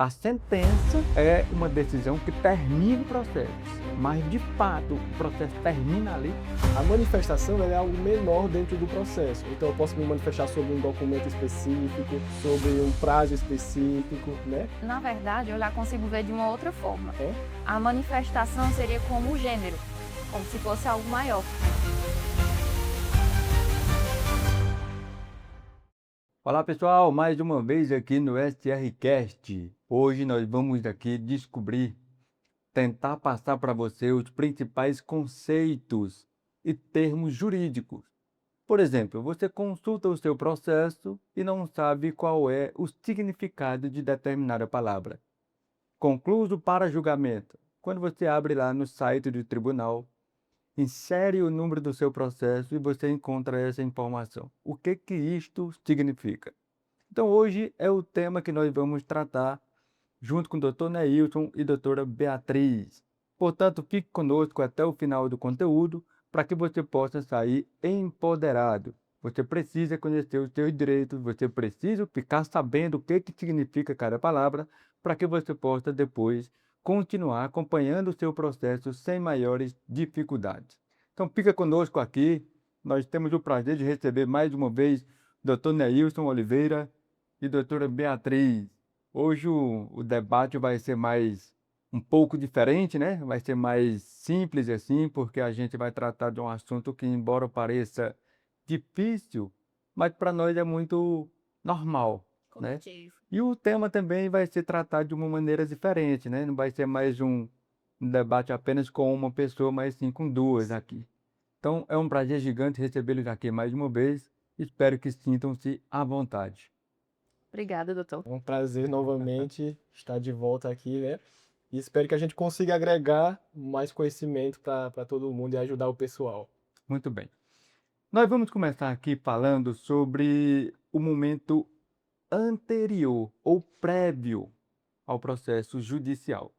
A sentença é uma decisão que termina o processo, mas de fato o processo termina ali. A manifestação ela é algo menor dentro do processo. Então eu posso me manifestar sobre um documento específico, sobre um prazo específico, né? Na verdade, eu já consigo ver de uma outra forma. É? A manifestação seria como o gênero, como se fosse algo maior. Olá pessoal, mais uma vez aqui no SRCast. Hoje nós vamos aqui tentar passar para você os principais conceitos e termos jurídicos. Por exemplo, você consulta o seu processo e não sabe qual é o significado de determinada palavra. Concluso para julgamento. Quando você abre lá no site do tribunal, insere o número do seu processo e você encontra essa informação. O que isto significa? Então, hoje é o tema que nós vamos tratar junto com o Dr. Neilton e doutora Beatriz. Portanto, fique conosco até o final do conteúdo para que você possa sair empoderado. Você precisa conhecer os seus direitos, você precisa ficar sabendo o que significa cada palavra para que você possa depois continuar acompanhando o seu processo sem maiores dificuldades. Então, fica conosco aqui. Nós temos o prazer de receber mais uma vez Dr. Neilton Oliveira e doutora Beatriz. Hoje o debate vai ser um pouco diferente, né? Vai ser mais simples assim, porque a gente vai tratar de um assunto que, embora pareça difícil, mas para nós é muito normal, né? E o tema também vai ser tratado de uma maneira diferente, né? Não vai ser mais um debate apenas com uma pessoa, mas sim com duas aqui. Então, é um prazer gigante recebê-los aqui mais uma vez. Espero que sintam-se à vontade. Obrigada, doutor. É um prazer novamente estar de volta aqui, né? E espero que a gente consiga agregar mais conhecimento para todo mundo e ajudar o pessoal. Muito bem. Nós vamos começar aqui falando sobre o momento anterior ou prévio ao processo judicial.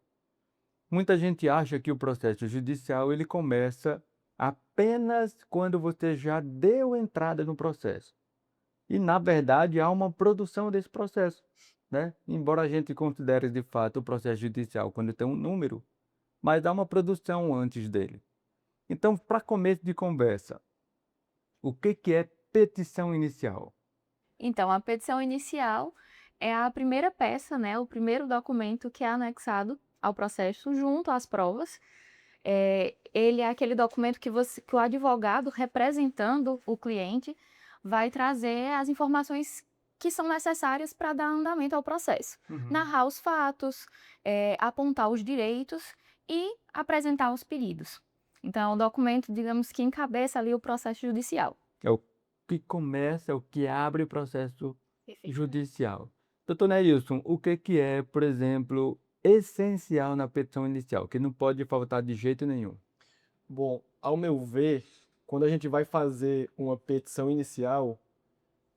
Muita gente acha que o processo judicial ele começa apenas quando você já deu entrada no processo. E, na verdade, há uma produção desse processo, né? Embora a gente considere de fato o processo judicial quando tem um número, mas há uma produção antes dele. Então, para começo de conversa, o que é petição inicial? Então, a petição inicial é a primeira peça, né, o primeiro documento que é anexado ao processo junto às provas. Ele é aquele documento que o advogado, representando o cliente, vai trazer as informações que são necessárias para dar andamento ao processo. Narrar os fatos, apontar os direitos e apresentar os pedidos. Então, é um documento, digamos, que encabeça ali o processo judicial. É o que começa, é o que abre o processo judicial. Doutor Neilson, o que é, por exemplo, essencial na petição inicial, que não pode faltar de jeito nenhum? Bom, ao meu ver, quando a gente vai fazer uma petição inicial,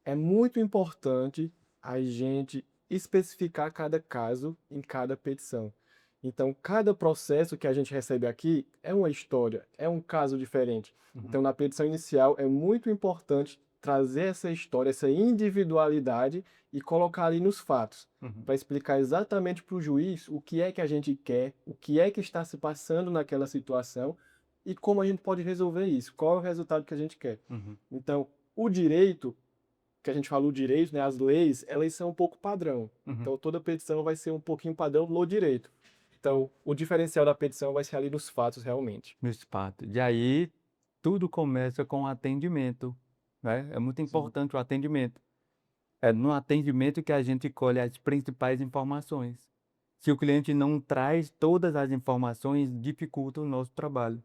é muito importante a gente especificar cada caso em cada petição. Então, cada processo que a gente recebe aqui é uma história, é um caso diferente. Então, na petição inicial, é muito importante trazer essa história, essa individualidade e colocar ali nos fatos, para explicar exatamente para o juiz o que é que a gente quer, o que é que está se passando naquela situação e como a gente pode resolver isso, qual é o resultado que a gente quer. Então, o direito que a gente fala o direito, né, as leis, elas são um pouco padrão. Então, toda petição vai ser um pouquinho padrão no direito. Então, o diferencial da petição vai ser ali nos fatos, realmente. Nos fatos. E aí, tudo começa com o atendimento, né? É muito importante o atendimento. É no atendimento que a gente colhe as principais informações. Se o cliente não traz todas as informações, dificulta o nosso trabalho.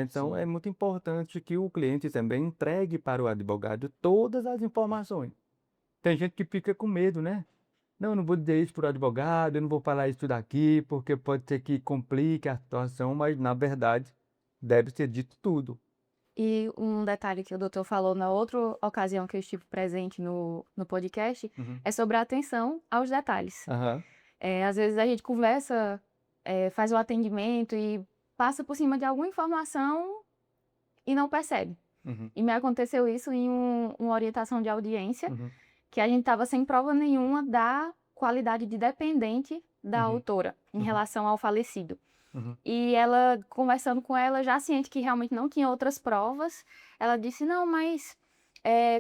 Então, Sim. é muito importante que o cliente também entregue para o advogado todas as informações. Tem gente que fica com medo, né? Não, eu não vou dizer isso para o advogado, eu não vou falar isso daqui, porque pode ser que complique a situação, mas, na verdade, deve ser dito tudo. E um detalhe que o doutor falou na outra ocasião que eu estive presente no podcast é sobre a atenção aos detalhes. Aham. Às vezes a gente conversa, faz o atendimento e passa por cima de alguma informação e não percebe. E me aconteceu isso em uma orientação de audiência, que a gente estava sem prova nenhuma da qualidade de dependente da Uhum. autora em relação ao falecido. Uhum. E ela, conversando com ela, já ciente que realmente não tinha outras provas, ela disse, não, mas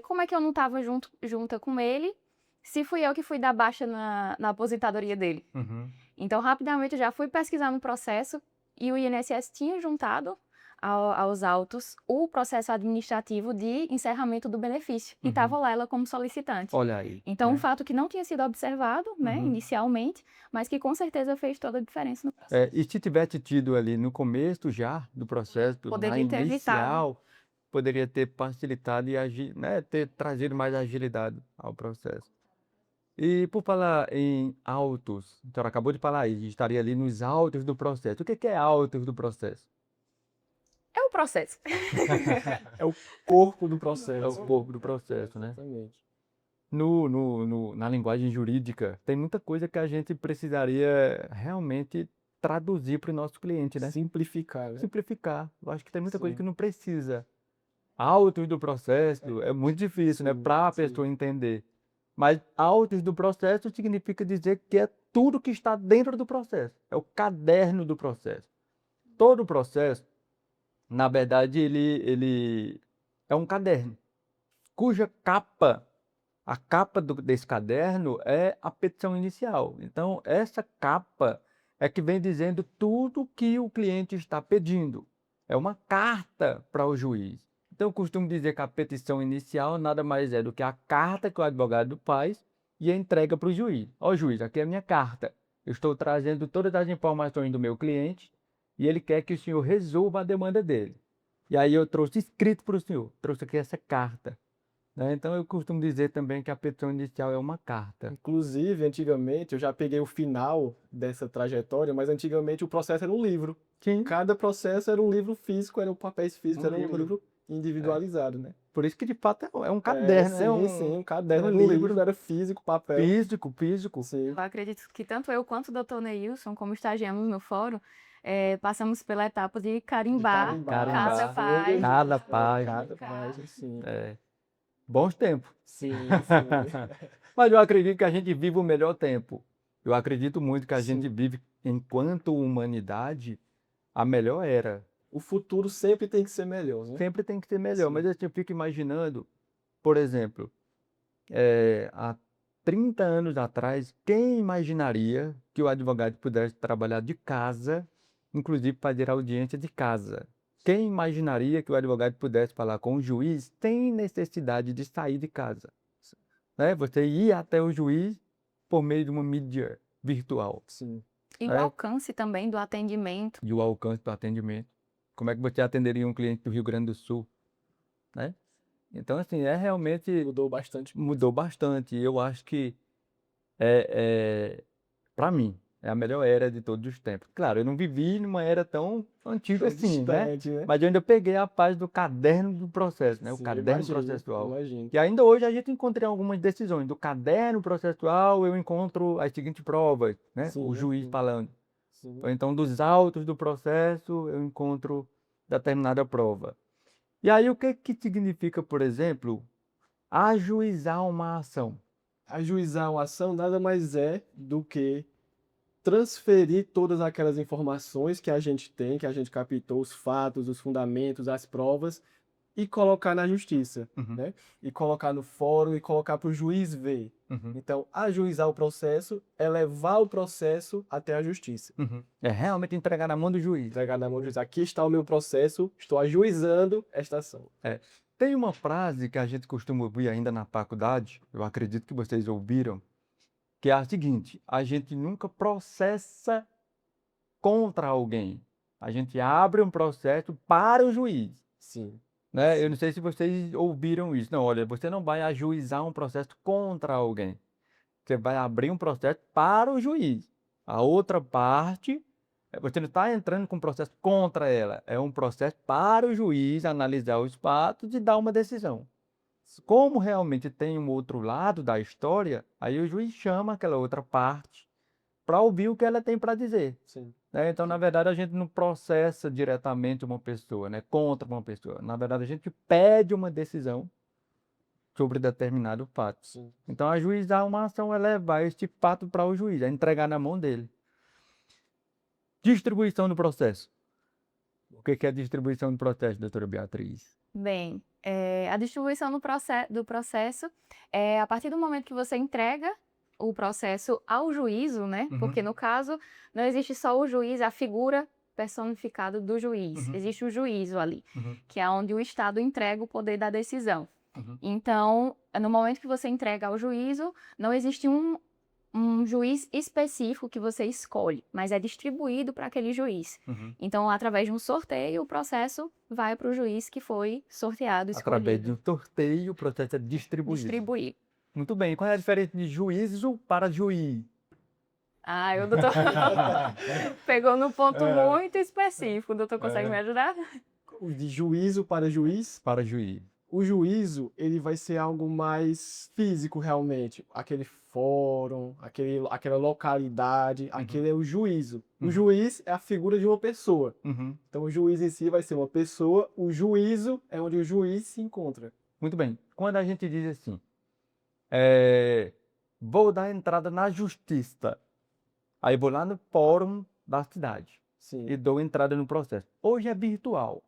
como é que eu não estava junta com ele, se fui eu que fui dar baixa na aposentadoria dele? Uhum. Então, rapidamente, eu já fui pesquisar no processo e o INSS tinha juntado aos autos o processo administrativo de encerramento do benefício. E estava lá ela como solicitante. Olha aí, Então, um né? fato que não tinha sido observado, né, Uhum. inicialmente, mas que com certeza fez toda a diferença no processo. E se tivesse tido ali no começo já do processo, na Poderia ter evitado. inicial, poderia ter facilitado e né, ter trazido mais agilidade ao processo. E por falar em autos, a senhora acabou de falar aí, estaria ali nos autos do processo. O que é autos do processo? É o processo. É o corpo do É o processo. corpo do processo, né? Exatamente. Na linguagem jurídica, tem muita coisa que a gente precisaria realmente traduzir para o nosso cliente, né? Simplificar, né? Simplificar. Eu acho que tem muita coisa Sim. que não precisa. Autos do processo é muito difícil, né? Sim, Para a sim. pessoa entender. Mas autos do processo significa dizer que é tudo que está dentro do processo. É o caderno do processo. Todo o processo, na verdade, ele é um caderno, cuja capa, a capa desse caderno é a petição inicial. Então, essa capa é que vem dizendo tudo que o cliente está pedindo. É uma carta para o juiz. Então, eu costumo dizer que a petição inicial nada mais é do que a carta que o advogado faz e entrega para o juiz. Ó, juiz, aqui é a minha carta. Eu estou trazendo todas as informações do meu cliente e ele quer que o senhor resolva a demanda dele. E aí eu trouxe escrito para o senhor, trouxe aqui essa carta, né? Então, eu costumo dizer também que a petição inicial é uma carta. Inclusive, antigamente, eu já peguei o final dessa trajetória, mas antigamente o processo era um livro. Sim. Cada processo era um livro físico, eram papéis físicos, Um era um livro. livro individualizado, né? Por isso que, de fato, é um caderno, Sim, um caderno, é um um livro, livro era físico, papel. físico. Sim. Eu acredito que tanto eu quanto o doutor Neilson, como estagiamos no fórum, passamos pela etapa de carimbar, Carimbar. cada página. Cada página. Cada página, sim. É, bons tempos. Sim, sim. Mas eu acredito que a gente vive o melhor tempo. Eu acredito muito que a gente Sim. vive, enquanto humanidade, a melhor era. O futuro sempre tem que ser melhor, né? Sempre tem que ser melhor. Sim. Mas eu fico imaginando, por exemplo, há 30 anos atrás, quem imaginaria que o advogado pudesse trabalhar de casa, inclusive fazer audiência de casa? Quem imaginaria que o advogado pudesse falar com o juiz sem necessidade de sair de casa? Né? Você ir até o juiz por meio de uma mídia virtual. Sim. E o alcance também do atendimento. E o alcance do atendimento. Como é que você atenderia um cliente do Rio Grande do Sul? Né? Então, assim, realmente Mudou bastante. mudou bastante. Eu acho que para mim, é a melhor era de todos os tempos. Claro, eu não vivi numa era tão antiga assim, né? Distante, né? Mas eu ainda peguei a parte do caderno do processo, né? O Sim, caderno imagino, processual. imagino. E ainda hoje a gente encontra algumas decisões. Do caderno processual eu encontro as seguintes provas, né? Sim, O juiz sim. falando. Sim. Ou então dos autos do processo eu encontro determinada prova. E aí o que significa, por exemplo, ajuizar uma ação? Ajuizar uma ação nada mais é do que transferir todas aquelas informações que a gente tem, que a gente captou, os fatos, os fundamentos, as provas, e colocar na justiça, Uhum. né? E colocar no fórum e colocar para o juiz ver. Uhum. Então, ajuizar o processo é levar o processo até a justiça. Uhum. É realmente entregar na mão do juiz. Entregar na mão do juiz. Aqui está o meu processo, estou ajuizando esta ação. Tem uma frase que a gente costuma ouvir ainda na faculdade, eu acredito que vocês ouviram, que é a seguinte: a gente nunca processa contra alguém. A gente abre um processo para o juiz. Sim. Né? Eu não sei se vocês ouviram isso. Não, olha, você não vai ajuizar um processo contra alguém. Você vai abrir um processo para o juiz. A outra parte, você não está entrando com um processo contra ela. É um processo para o juiz analisar os fatos e dar uma decisão. Como realmente tem um outro lado da história, aí o juiz chama aquela outra parte para ouvir o que ela tem para dizer. Sim. Né? Então, na verdade, a gente não processa diretamente uma pessoa, né, contra uma pessoa. Na verdade, a gente pede uma decisão sobre determinado fato. Sim. Então, ajuizar uma ação é levar este fato para o juiz, é entregar na mão dele. Distribuição do processo. O que é distribuição do processo, doutora Beatriz? Bem, a distribuição do processo é a partir do momento que você entrega o processo ao juízo, né? Porque no caso não existe só o juiz, a figura personificada do juiz. Existe o juízo ali, que é onde o Estado entrega o poder da decisão. Então, no momento que você entrega ao juízo, não existe um juiz específico que você escolhe, mas é distribuído para aquele juiz. Então, através de um sorteio, o processo vai para o juiz que foi sorteado, Através de escolhido. um sorteio, o processo é distribuído. Distribuir. Muito bem. Qual é a diferença de juízo para juiz? Ah, o doutor pegou num ponto muito específico. O doutor consegue me ajudar? De juízo para juiz, Para juiz. o juízo ele vai ser algo mais físico realmente. Aquele fórum, aquela localidade, aquele é o juízo. O juiz é a figura de uma pessoa. Então o juiz em si vai ser uma pessoa, o juízo é onde o juiz se encontra. Muito bem. Quando a gente diz assim, vou dar entrada na justiça, aí vou lá no fórum da cidade Sim. e dou entrada no processo. Hoje é virtual,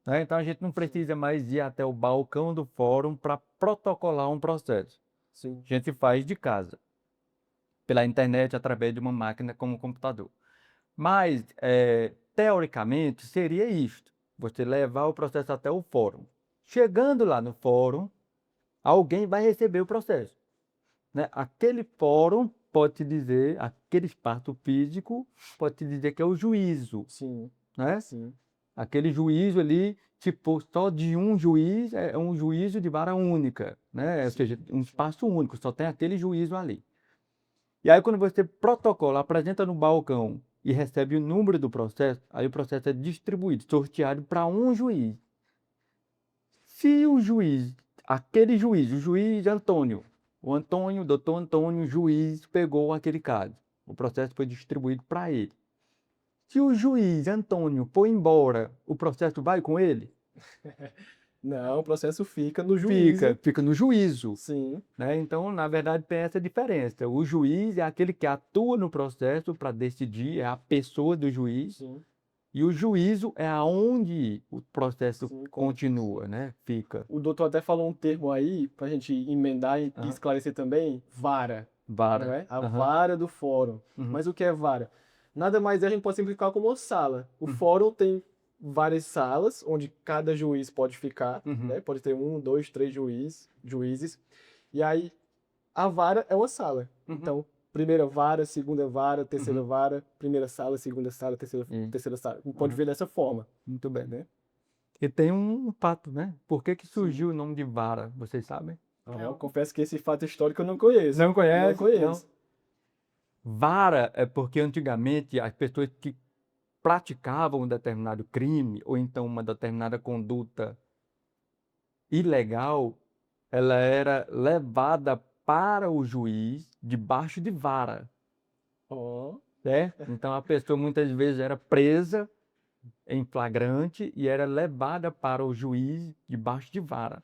né? Então a gente não precisa mais ir até o balcão do fórum para protocolar um processo. Sim. A gente faz de casa, pela internet, através de uma máquina como um computador. Mas, teoricamente, seria isto: você levar o processo até o fórum. Chegando lá no fórum, alguém vai receber o processo, né? Aquele fórum pode te dizer, aquele espaço físico pode te dizer que é o juízo, Sim. né? Sim. Aquele juízo ali, tipo, só de um juiz, é um juízo de vara única, né? Ou seja, um espaço único, só tem aquele juízo ali. E aí, quando você protocola, apresenta no balcão e recebe o número do processo, aí o processo é distribuído, sorteado para um juiz. Se o juiz, aquele juiz, o juiz Antônio, o doutor Antônio, juiz, pegou aquele caso, o processo foi distribuído para ele. Se o juiz Antônio for embora, o processo vai com ele? Não, o processo fica no juízo. Fica no juízo, Sim. né? Então, na verdade, tem essa diferença. O juiz é aquele que atua no processo para decidir, é a pessoa do juiz. Sim. E o juízo é aonde o processo Sim, continua, né? Fica. O doutor até falou um termo aí, pra gente emendar e esclarecer também, vara. Vara. Não é? A vara do fórum. Mas o que é vara? Nada mais é, a gente pode simplificar como sala. O fórum tem várias salas, onde cada juiz pode ficar, né? Pode ter 1, 2, 3 juízes. E aí, a vara é uma sala. Então, primeira vara, segunda vara, terceira vara, primeira sala, segunda sala, terceira sala. Pode ver dessa forma. Muito bem. Né? E tem um fato, né? Por que surgiu o nome de vara? Vocês sabem? Eu confesso que esse fato histórico eu não conheço. Não conhece? Não conheço. Vara é porque antigamente as pessoas que praticavam um determinado crime ou então uma determinada conduta ilegal, ela era levada para o juiz debaixo de vara, Ó. certo? Então a pessoa muitas vezes era presa em flagrante e era levada para o juiz debaixo de vara,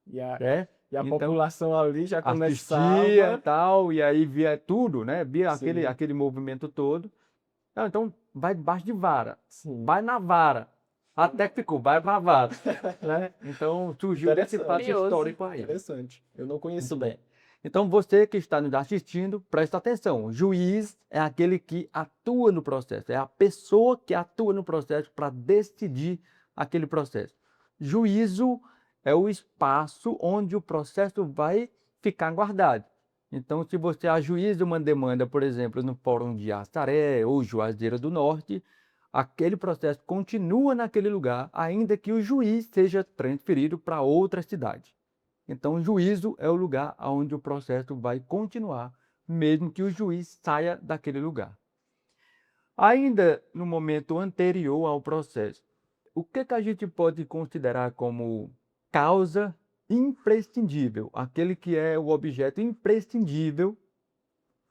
E a, certo? e a Então, população ali já começava... assistia tal, e aí via tudo, né? Via Sim. aquele movimento todo. Não, então vai debaixo de vara, Sim. vai na vara, até que ficou, vai pra vara, né? Então surgiu esse fato Curioso. histórico aí. Interessante. Eu não conhecia. Muito bem. Então você que está nos assistindo, presta atenção. O juiz é aquele que atua no processo, é a pessoa que atua no processo para decidir aquele processo. Juízo é o espaço onde o processo vai ficar guardado. Então, se você ajuiza uma demanda, por exemplo, no Fórum de Assaré ou Juazeiro do Norte, aquele processo continua naquele lugar, ainda que o juiz seja transferido para outra cidade. Então, o juízo é o lugar onde o processo vai continuar, mesmo que o juiz saia daquele lugar. Ainda no momento anterior ao processo, o que a gente pode considerar como causa imprescindível, aquele que é o objeto imprescindível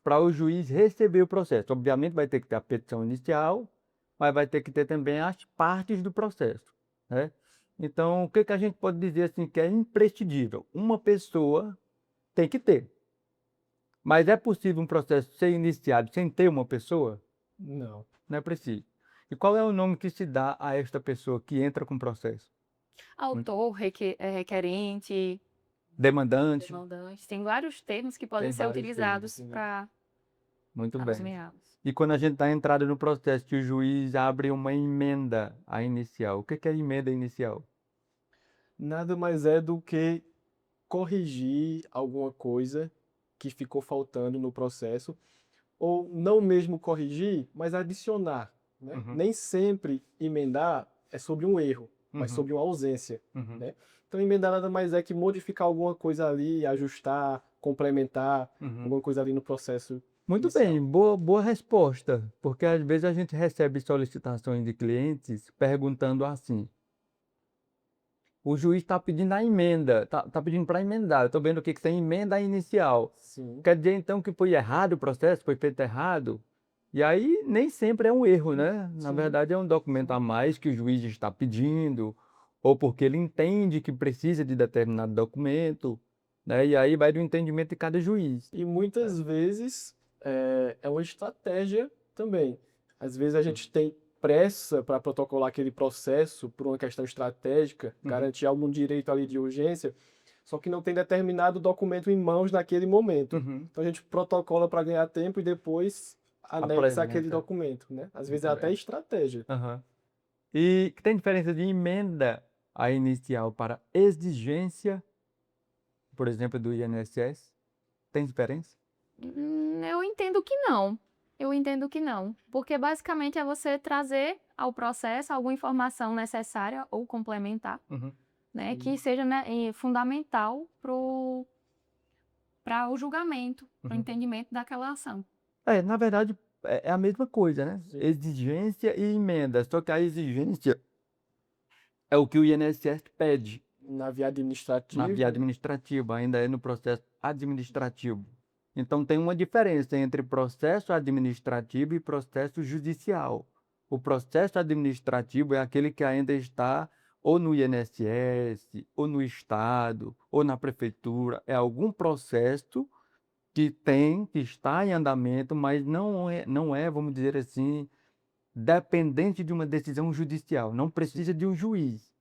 para o juiz receber o processo? Obviamente vai ter que ter a petição inicial, mas vai ter que ter também as partes do processo, né? Então, o que que a gente pode dizer assim que é imprescindível? Uma pessoa tem que ter. Mas é possível um processo ser iniciado sem ter uma pessoa? Não. Não é preciso. E qual é o nome que se dá a esta pessoa que entra com o processo? Autor, requerente, Demandante? demandante, tem vários termos que podem Tem ser vários utilizados termos, para Muito bem. nomeá-los. E quando a gente está entrado no processo que o juiz abre uma emenda à inicial, o que que é emenda inicial? Nada mais é do que corrigir alguma coisa que ficou faltando no processo, ou não mesmo corrigir, mas adicionar, né? Uhum, Nem sempre emendar é sobre um erro, mas uhum, sobre uma ausência, uhum, né? Então, emendar nada mais é que modificar alguma coisa ali, ajustar, complementar uhum. alguma coisa ali no processo Muito bem, inicial. boa resposta, porque às vezes a gente recebe solicitações de clientes perguntando assim: o juiz está pedindo a emenda, tá pedindo para emendar, eu estou vendo aqui que tem emenda inicial. Sim, Quer dizer então que foi errado o processo, foi feito errado? E aí nem sempre é um erro, né? Na sim. verdade é um documento a mais que o juiz está pedindo, ou porque ele entende que precisa de determinado documento, né? E aí vai do entendimento de cada juiz. E muitas vezes é uma estratégia também. Às vezes a gente tem pressa para protocolar aquele processo por uma questão estratégica, Uhum, garantir algum direito ali de urgência, só que não tem determinado documento em mãos naquele momento. uhum. Então a gente protocola para ganhar tempo e depois anexa aquele Apresenta. documento, né? Às vezes é Muito até bem. estratégia. Aham. E que tem diferença de emenda a inicial para exigência, por exemplo, do INSS? Tem diferença? Eu entendo que não. Eu entendo que não, porque basicamente é você trazer ao processo alguma informação necessária ou complementar, Uhum. né, que Sim. seja, né, fundamental para o julgamento, para o Uhum. entendimento daquela ação. Na verdade, é a mesma coisa, né? Sim. Exigência e emenda. Só que a exigência é o que o INSS pede Na via na via administrativa, né? administrativa, ainda é no processo administrativo. Então, tem uma diferença entre processo administrativo e processo judicial. O processo administrativo é aquele que ainda está ou no INSS, ou no Estado, ou na prefeitura. É algum processo que está em andamento, mas não é, vamos dizer assim, dependente de uma decisão judicial, não precisa de um juiz,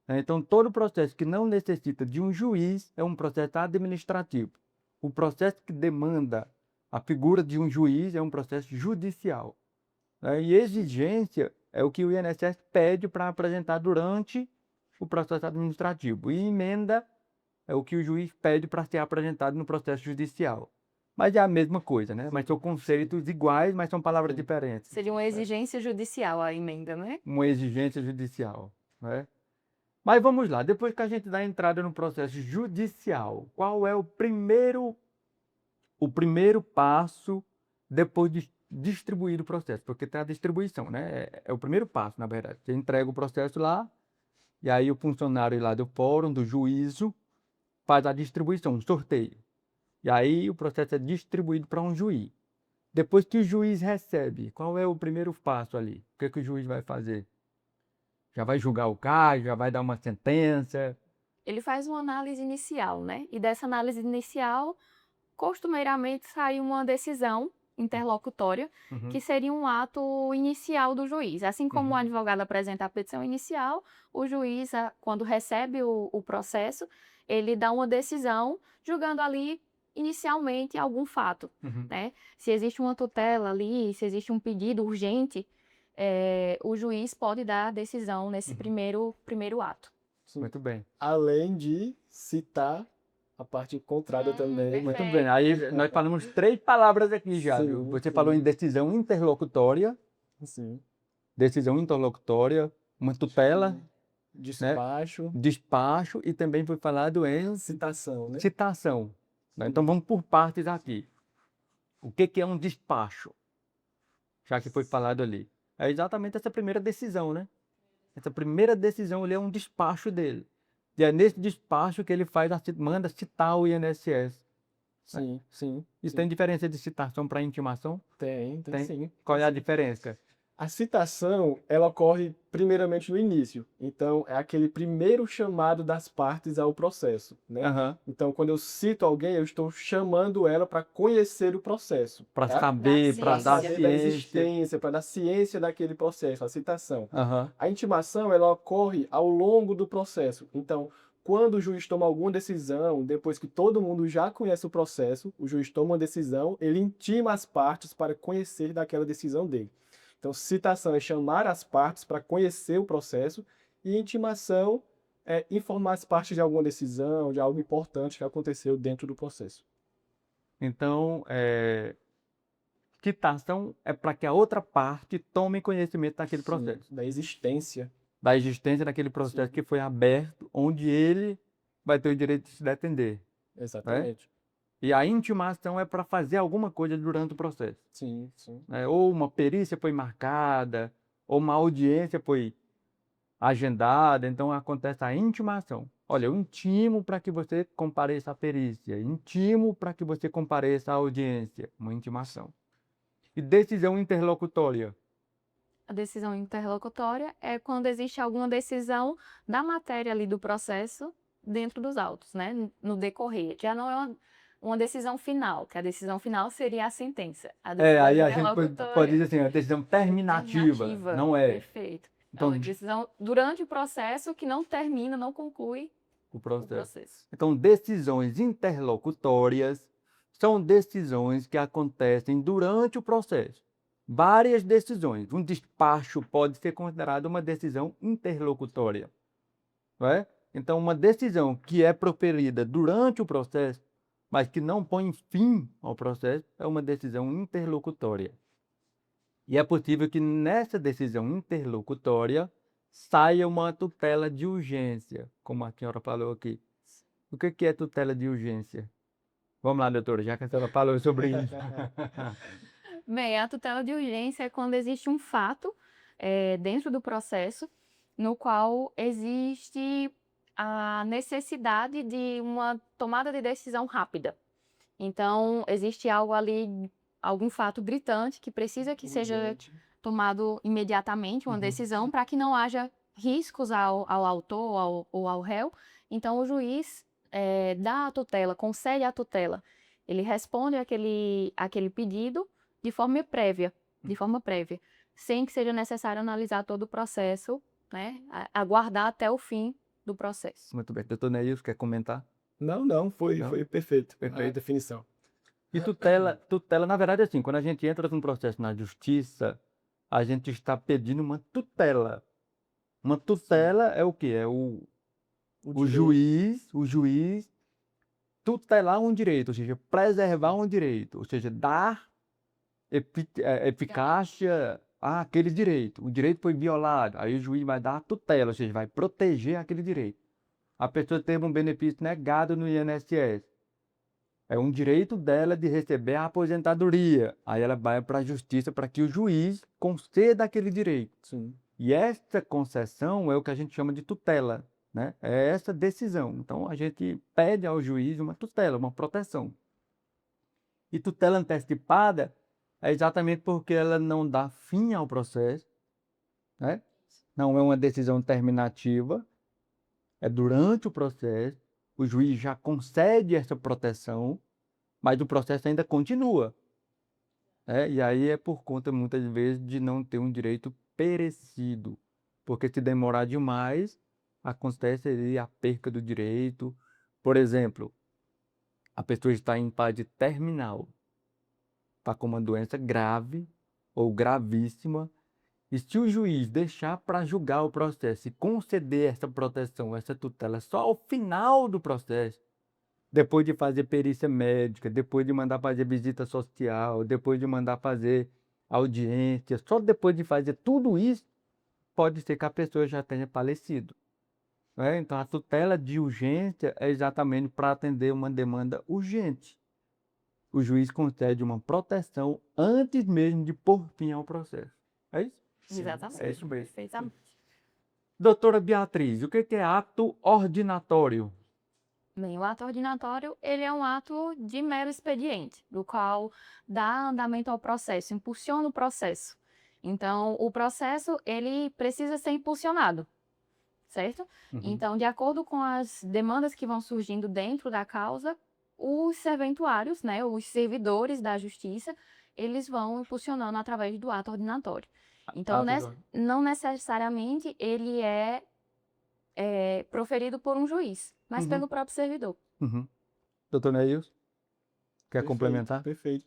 né? Então, todo processo que não necessita de um juiz é um processo administrativo. O processo que demanda a figura de um juiz é um processo judicial, né? E exigência é o que o INSS pede para apresentar durante o processo administrativo. E emenda é o que o juiz pede para ser apresentado no processo judicial. Mas é a mesma coisa, né? Mas são conceitos iguais, mas são palavras Sim. diferentes. Seria uma exigência judicial a emenda, né? Uma exigência judicial, né? Mas vamos lá, depois que a gente dá entrada no processo judicial, qual é o primeiro passo depois de distribuir o processo? Porque tem a distribuição, né? É o primeiro passo, na verdade. Você entrega o processo lá, e aí o funcionário lá do fórum, do juízo, faz a distribuição, um sorteio. E aí o processo é distribuído para um juiz. Depois que o juiz recebe, qual é o primeiro passo ali? O que é que o juiz vai fazer? Já vai julgar o caso, já vai dar uma sentença? Ele faz uma análise inicial, né? E dessa análise inicial, costumeiramente sai uma decisão interlocutória, Uhum, que seria um ato inicial do juiz. Assim como o uhum, advogado apresenta a petição inicial, o juiz, quando recebe o processo, ele dá uma decisão julgando ali inicialmente algum fato, uhum. né? Se existe uma tutela ali, se existe um pedido urgente, o juiz pode dar a decisão nesse Uhum. primeiro ato. Sim. Muito bem. Além de citar a parte contrária também, né? Muito bem. Perfeito. Aí nós falamos 3 palavras aqui já, viu? Sim, Você falou em sim, decisão interlocutória, sim. uma tutela, né? Despacho, Despacho e também foi falado em citação, né? citação, né? Então Sim. vamos por partes aqui. O que que é um despacho? Já que foi falado ali. É exatamente essa primeira decisão, né? Essa primeira decisão ali é um despacho dele. E é nesse despacho que ele manda citar o INSS. Né? Sim, sim, E tem sim. diferença de citação para intimação? Tem Tem. sim. Qual Tem é a sim. diferença? A citação, ela ocorre primeiramente no início. Então, é aquele primeiro chamado das partes ao processo, né? Aham. Então, quando eu cito alguém, eu estou chamando ela para conhecer o processo, Para tá? saber, Da para Para dar ciência. saber da ciência. existência, para dar ciência daquele processo, a citação. Aham. A intimação, ela ocorre ao longo do processo. Então, quando o juiz toma alguma decisão, depois que todo mundo já conhece o processo, o juiz toma uma decisão, ele intima as partes para conhecer daquela decisão dele. Então, citação é chamar as partes para conhecer o processo e intimação é informar as partes de alguma decisão, de algo importante que aconteceu dentro do processo. Então, citação é para que a outra parte tome conhecimento daquele Sim, processo, da existência. da existência daquele processo Sim. que foi aberto, onde ele vai ter o direito de se defender, né? Exatamente. E a intimação é para fazer alguma coisa durante o processo, Sim, sim. né? Ou uma perícia foi marcada, ou uma audiência foi agendada, então acontece a intimação. Olha, eu intimo para que você compareça à perícia, intimo para que você compareça à audiência, uma intimação. E decisão interlocutória. A decisão interlocutória é quando existe alguma decisão da matéria ali do processo dentro dos autos, né? No decorrer. Já não é uma decisão final, que a decisão final seria a sentença. A decisão Aí a gente pode interlocutória dizer assim, a decisão terminativa, não é Perfeito. É então, uma decisão durante o processo que não termina, não conclui o o processo. processo. Então, decisões interlocutórias são decisões que acontecem durante o processo. Várias decisões. Um despacho pode ser considerado uma decisão interlocutória, não é? Então, uma decisão que é proferida durante o processo, mas que não põe fim ao processo, é uma decisão interlocutória. E é possível que nessa decisão interlocutória saia uma tutela de urgência, como a senhora falou aqui. O que é tutela de urgência? Vamos lá, doutora, já que a senhora falou sobre isso. Bem, a tutela de urgência é quando existe um fato dentro do processo no qual existe a necessidade de uma tomada de decisão rápida. Então, existe algo ali, algum fato gritante que precisa que seja Urgente. tomado imediatamente, uma decisão, para que não haja riscos ao autor ou ao réu. Então, o juiz dá a tutela, concede a tutela. Ele responde aquele pedido de forma prévia, sem que seja necessário analisar todo o processo, né? Aguardar até o fim do processo. Muito bem. Doutor Neilson, quer comentar? Não, foi perfeito. A Perfeito. definição. E tutela, na verdade, assim, quando a gente entra num processo na justiça, a gente está pedindo uma tutela. Uma tutela é o quê? É o juiz tutelar um direito, ou seja, preservar um direito, ou seja, dar eficácia àquele direito. O direito foi violado, aí o juiz vai dar a tutela, ou seja, vai proteger aquele direito. A pessoa teve um benefício negado no INSS. É um direito dela de receber a aposentadoria. Aí ela vai para a justiça para que o juiz conceda aquele direito. Sim. E essa concessão é o que a gente chama de tutela, né? É essa decisão. Então a gente pede ao juiz uma tutela, uma proteção. E tutela antecipada é exatamente porque ela não dá fim ao processo, né? Não é uma decisão terminativa, é durante o processo, o juiz já concede essa proteção, mas o processo ainda continua, né? E aí é por conta, muitas vezes, de não ter um direito perecido, porque se demorar demais, acontece ali a perca do direito. Por exemplo, a pessoa está em fase terminal, está com uma doença grave ou gravíssima, e se o juiz deixar para julgar o processo e conceder essa proteção, essa tutela só ao final do processo, depois de fazer perícia médica, depois de mandar fazer visita social, depois de mandar fazer audiência, só depois de fazer tudo isso, pode ser que a pessoa já tenha falecido, né? Então, a tutela de urgência é exatamente para atender uma demanda urgente. O juiz concede uma proteção antes mesmo de pôr fim ao processo. É isso? Sim, Exatamente. É isso mesmo. Perfeitamente. Doutora Beatriz, o que é ato ordinatório? Bem, o ato ordinatório, ele é um ato de mero expediente, do qual dá andamento ao processo, impulsiona o processo. Então, o processo, ele precisa ser impulsionado, certo? Uhum. Então, de acordo com as demandas que vão surgindo dentro da causa, os serventuários, né, os servidores da justiça, eles vão impulsionando através do ato ordinatório. Então, não necessariamente ele é proferido por um juiz, mas Uhum. pelo próprio servidor. Uhum. Doutor Neils, quer Perfeito, complementar? perfeito.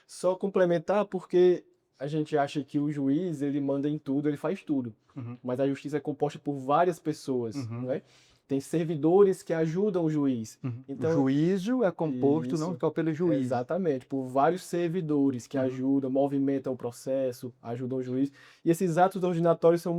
Só complementar porque a gente acha que o juiz, ele manda em tudo, ele faz tudo. Uhum. Mas a justiça é composta por várias pessoas, Uhum. não é? Tem servidores que ajudam o juiz. Uhum. O Então, juízo é composto não isso, só pelo juiz. exatamente, por vários servidores que Uhum. ajudam, movimentam o processo, ajudam o juiz. E esses atos ordinatórios são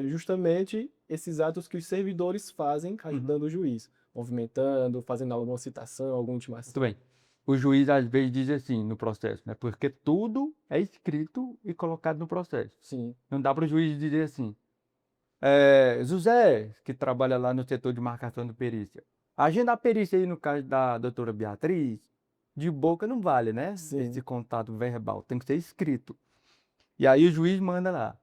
justamente esses atos que os servidores fazem ajudando o juiz, movimentando, fazendo alguma citação, alguma intimação. Muito bem. O juiz às vezes diz assim no processo, né? Porque tudo é escrito e colocado no processo. Sim, Não dá para o juiz dizer assim, José, que trabalha lá no setor de marcação de perícia, agenda a perícia aí no caso da doutora Beatriz, de boca não vale, né? sim. Esse contato verbal tem que ser escrito. E aí o juiz manda lá,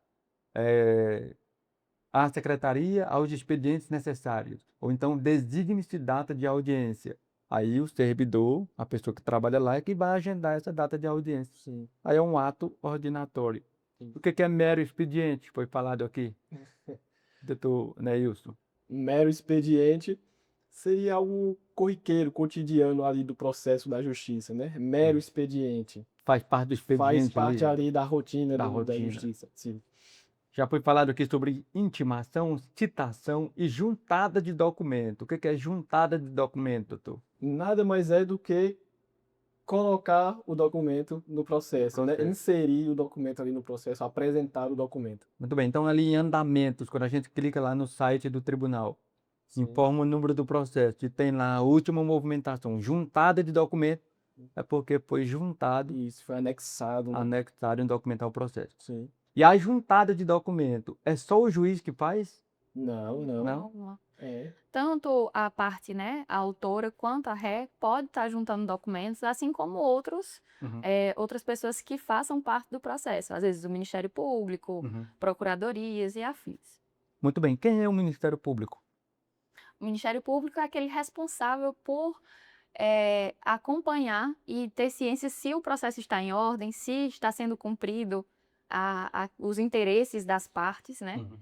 à secretaria aos expedientes necessários, ou então designe-se data de audiência. Aí o servidor, a pessoa que trabalha lá, é que vai agendar essa data de audiência. Sim. Aí é um ato ordinatório. Sim. O que é mero expediente? Foi falado aqui, doutor Neilson. Mero expediente seria algo corriqueiro, cotidiano ali do processo da justiça, né? Mero expediente. Faz parte do Faz expediente parte ali, ali da rotina da da rotina. justiça. Sim. Já foi falado aqui sobre intimação, citação e juntada de documento. O que é juntada de documento, doutor? Nada mais é do que colocar o documento no processo, né? processo. Inserir o documento ali no processo, apresentar o documento. Muito bem, então ali em andamentos, quando a gente clica lá no site do tribunal, Sim. informa o número do processo e tem lá a última movimentação, juntada de documento, é porque foi juntado, Isso, foi anexado, né? anexado em documentar o processo. Sim. E a juntada de documento, é só o juiz que faz? Não. Não? É. Tanto a parte, né, a autora, quanto a ré, pode estar juntando documentos, assim como outras pessoas que façam parte do processo. Às vezes o Ministério Público, Uhum. procuradorias e afins. Muito bem, quem é o Ministério Público? O Ministério Público é aquele responsável por acompanhar e ter ciência se o processo está em ordem, se está sendo cumprido os interesses das partes, né? Uhum.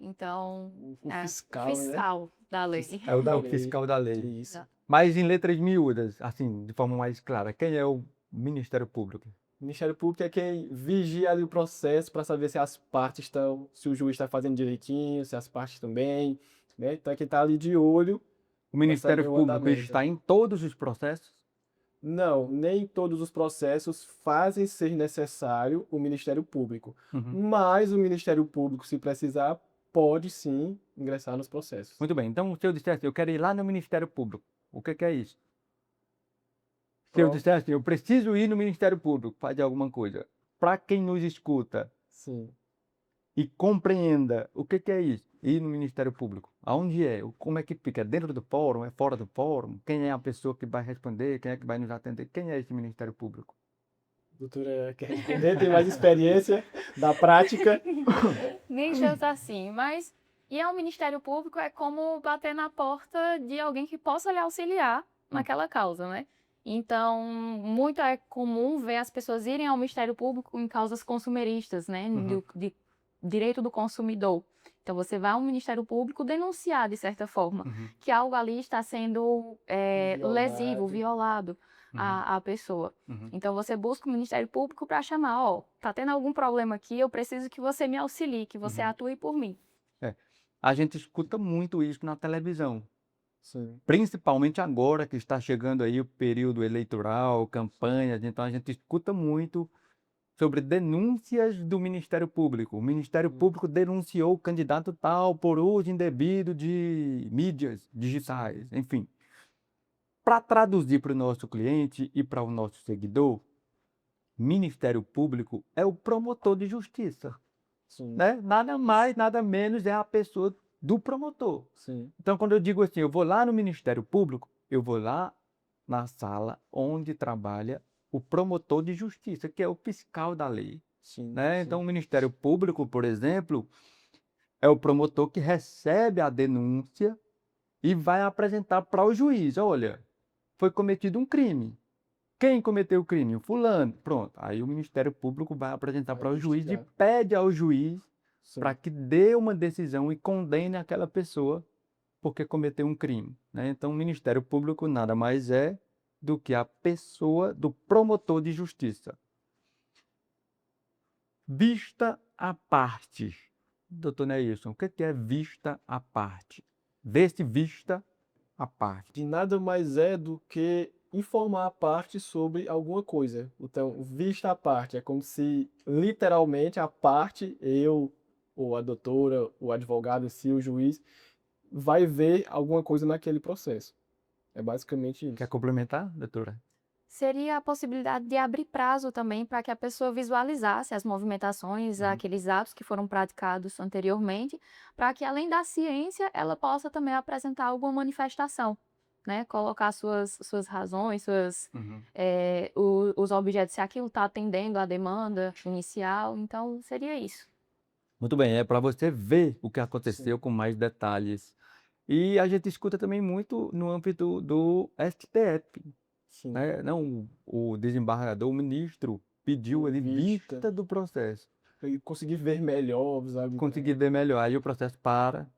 Então, O fiscal, fiscal da lei. É o da lei. fiscal da lei. Isso. Exato. Mas em letras miúdas, assim, de forma mais clara, quem é o Ministério Público? O Ministério Público é quem vigia ali o processo para saber se as partes estão, se o juiz está fazendo direitinho, se as partes estão bem, né? Então é quem está ali de olho. O Ministério saber o Público andamento. está em todos os processos? Não, nem todos os processos fazem ser necessário o Ministério Público. Uhum. Mas o Ministério Público, se precisar, pode sim ingressar nos processos. Muito bem, então se eu disser assim, eu quero ir lá no Ministério Público, o que é isso? Se eu Pronto. disser assim, eu preciso ir no Ministério Público, fazer alguma coisa, para quem nos escuta Sim. e compreenda o que é isso, ir no Ministério Público, aonde é, como é que fica, é dentro do fórum, é fora do fórum, quem é a pessoa que vai responder, quem é que vai nos atender, quem é esse Ministério Público? Doutora, quer responder? Tem mais experiência da prática? Nem tanto assim, mas e o Ministério Público é como bater na porta de alguém que possa lhe auxiliar naquela causa, né? Então, muito é comum ver as pessoas irem ao Ministério Público em causas consumeristas, né? De direito do consumidor. Então, você vai ao Ministério Público denunciar, de certa forma, que algo ali está sendo lesivo, violado à pessoa. Então, você busca o Ministério Público para chamar, tá tendo algum problema aqui, eu preciso que você me auxilie, que você atue por mim. A gente escuta muito isso na televisão. Sim. Principalmente agora que está chegando aí o período eleitoral, campanhas, então a gente escuta muito sobre denúncias do Ministério Público. O Ministério Público denunciou o candidato tal por uso indevido de mídias digitais, enfim. Para traduzir para o nosso cliente e para o nosso seguidor, Ministério Público é o promotor de justiça, Sim. né? Nada mais, nada menos é a pessoa do promotor. Sim. Então, quando eu digo assim, eu vou lá no Ministério Público, eu vou lá na sala onde trabalha o promotor de justiça, que é o fiscal da lei. Sim, né? sim. Então, o Ministério Público, por exemplo, é o promotor que recebe a denúncia e vai apresentar para o juiz: olha, foi cometido um crime. Quem cometeu o crime? O fulano. Pronto. Aí o Ministério Público vai apresentar Vai para o juiz e investigar. pede ao juiz para Sim. que dê uma decisão e condene aquela pessoa porque cometeu um crime, né? Então, o Ministério Público nada mais é do que a pessoa do promotor de justiça. Vista à parte. Doutor Neilson, o que é vista à parte? Vê-se vista à parte. De nada mais é do que informar a parte sobre alguma coisa. Então, vista a parte, é como se literalmente a parte, eu, ou a doutora, o advogado, se o juiz, vai ver alguma coisa naquele processo. É basicamente Quer isso. complementar, doutora? Seria a possibilidade de abrir prazo também para que a pessoa visualizasse as movimentações, Uhum. aqueles atos que foram praticados anteriormente, para que além da ciência, ela possa também apresentar alguma manifestação, né? Colocar suas razões, Uhum. os objetos, se aquilo está atendendo à demanda inicial. Então, seria isso. Muito bem, é para você ver o que aconteceu Sim, com mais detalhes. E a gente escuta também muito no âmbito do STF, sim. né? Não, o desembargador, o ministro, pediu Em ali vista. vista do processo. E conseguir ver melhor, sabe? Conseguir ver melhor, aí o processo para,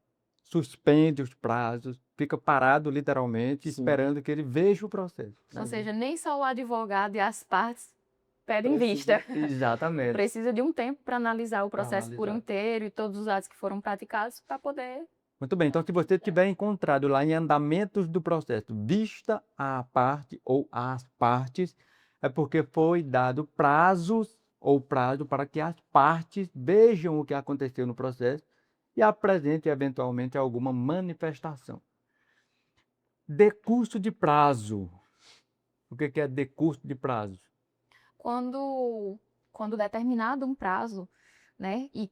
suspende os prazos, fica parado literalmente, Sim. esperando que ele veja o processo, Ou né? seja, nem só o advogado e as partes pedem Precisa. vista. Exatamente, Precisa de um tempo para analisar o para processo por analisar. inteiro e todos os atos que foram praticados para poder. Muito bem, então se você tiver encontrado lá em andamentos do processo, vista à parte ou às partes, é porque foi dado prazos ou prazo para que as partes vejam o que aconteceu no processo e apresentem eventualmente alguma manifestação. Decurso de prazo. O que é decurso de prazo? Quando, quando determinado um prazo, né, e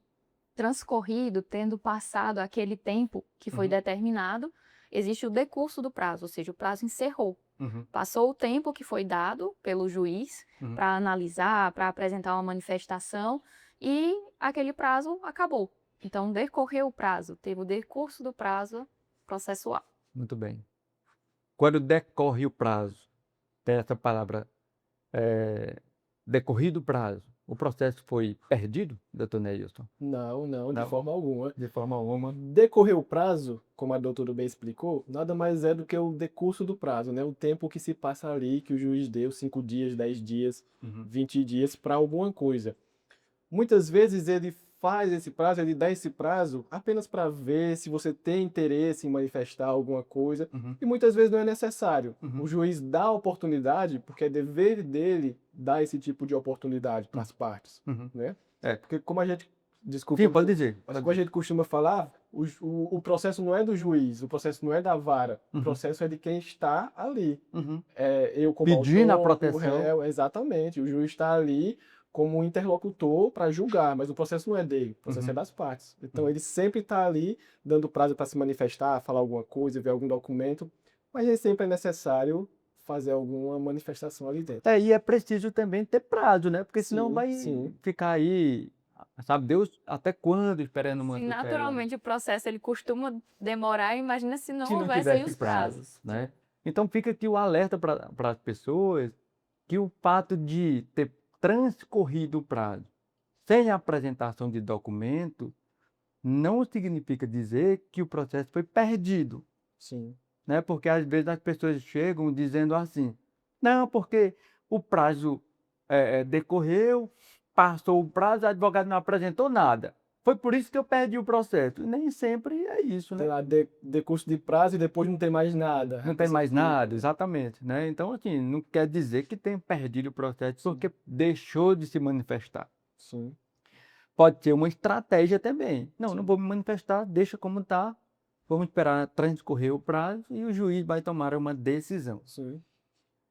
transcorrido, tendo passado aquele tempo que foi Uhum, determinado, existe o decurso do prazo, ou seja, o prazo encerrou. uhum, Passou o tempo que foi dado pelo juiz uhum. para analisar, para apresentar uma manifestação e aquele prazo acabou. Então, decorreu o prazo, teve o decurso do prazo processual. Muito bem. Quando decorre o prazo, tem essa palavra, decorrido o prazo, o processo foi perdido, doutor Neilson? Não, não, de Não, forma alguma. de forma alguma. Decorrer o prazo, como a doutora bem explicou, nada mais é do que o decurso do prazo, né? O tempo que se passa ali, que o juiz deu, 5 dias, 10 dias, Uhum, 20 dias para alguma coisa. Muitas vezes ele faz esse prazo, ele dá esse prazo apenas para ver se você tem interesse em manifestar alguma coisa, uhum, e muitas vezes não é necessário. uhum, O juiz dá a oportunidade, porque é dever dele dar esse tipo de oportunidade para as partes, uhum. né? É. Porque como a gente, desculpa, Sim, pode dizer. mas Pode como a dizer. gente costuma falar, o processo não é do juiz, o processo não é da vara, o Uhum, processo é de quem está ali. uhum. É, eu como Pedindo a autor, o proteção. réu, exatamente. O juiz está ali como um interlocutor para julgar, mas o processo não é dele, o processo é Uhum, das partes. Então uhum. ele sempre está ali dando prazo para se manifestar, falar alguma coisa, ver algum documento, mas nem sempre é necessário fazer alguma manifestação ali dentro. É, e é preciso também ter prazo, né? Porque senão Sim, vai sim, ficar aí, sabe Deus até quando esperando Se esperando. naturalmente o processo ele costuma demorar, imagina se não Se não houvesse aí tivesse os prazo, prazos. né? Então fica aqui o alerta para as pessoas que o fato de ter transcorrido o prazo sem a apresentação de documento não significa dizer que o processo foi perdido, sim. né? Porque às vezes as pessoas chegam dizendo assim, não, porque o prazo decorreu, passou o prazo, o advogado não apresentou nada. Foi por isso que eu perdi o processo. E nem sempre é isso, Tem né? lá decurso de prazo e depois não tem mais nada. A Não tem pessoa mais fica. nada, exatamente, né? Então, assim, não quer dizer que tenha perdido o processo Sim, porque deixou de se manifestar. sim, Pode ser uma estratégia também. Não, não sim, vou me manifestar, deixa como está. Vamos esperar transcorrer o prazo e o juiz vai tomar uma decisão. sim,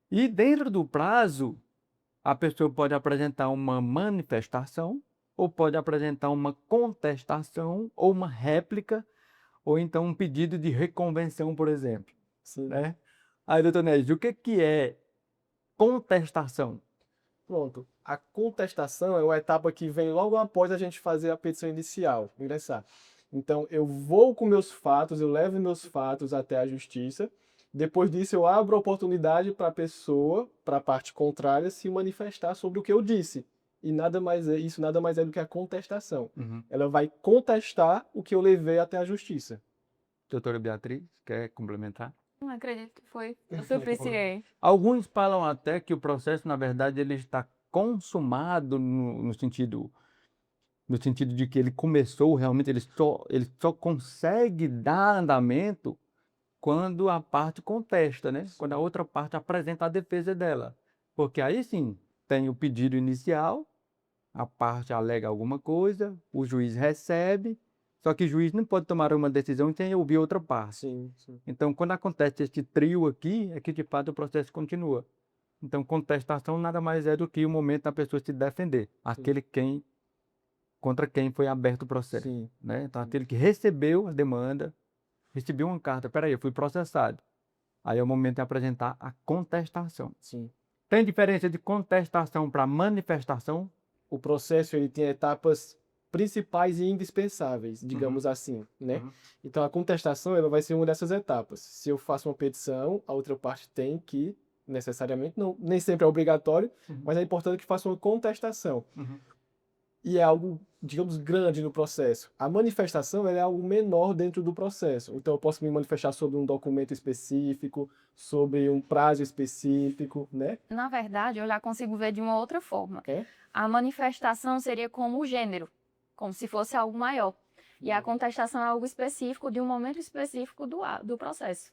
E dentro do prazo, a pessoa pode apresentar uma manifestação, ou pode apresentar uma contestação, ou uma réplica, ou então um pedido de reconvenção, por exemplo, sim. né? Aí, doutor Nézio, o que é contestação? Pronto. a contestação é uma etapa que vem logo após a gente fazer a petição inicial, ingressar. Então, eu vou com meus fatos, eu levo meus fatos até a justiça. Depois disso, eu abro a oportunidade para a pessoa, para a parte contrária, se manifestar sobre o que eu disse. E isso nada mais é do que a contestação. Uhum. Ela vai contestar o que eu levei até a justiça. Doutora Beatriz, quer complementar? Não acredito que foi o suficiente. Alguns falam até que o processo, na verdade, ele está consumado no sentido de que ele começou realmente, ele só consegue dar andamento quando a parte contesta, né? Quando a outra parte apresenta a defesa dela. Porque aí sim, tem o pedido inicial, a parte alega alguma coisa, o juiz recebe, só que o juiz não pode tomar uma decisão sem ouvir outra parte. Sim, sim. Então, quando acontece este trio aqui, é que de fato o processo continua. Então, contestação nada mais é do que o momento da pessoa se defender, contra quem foi aberto o processo, Sim. né? Então, aquele que recebeu a demanda, recebeu uma carta, peraí, eu fui processado. Aí é o momento de apresentar a contestação. Sim. Tem diferença de contestação para manifestação? O processo ele tem etapas principais e indispensáveis, digamos assim, né? Uhum. Então a contestação ela vai ser uma dessas etapas. Se eu faço uma petição, a outra parte tem que necessariamente, não, nem sempre é obrigatório, Uhum. mas é importante que faça uma contestação. Uhum. E é algo, digamos, grande no processo. A manifestação ela é algo menor dentro do processo. Então eu posso me manifestar sobre um documento específico, sobre um prazo específico, né? Na verdade, eu já consigo ver de uma outra forma. É? A manifestação seria como o gênero, como se fosse algo maior. E a contestação é algo específico, de um momento específico do processo.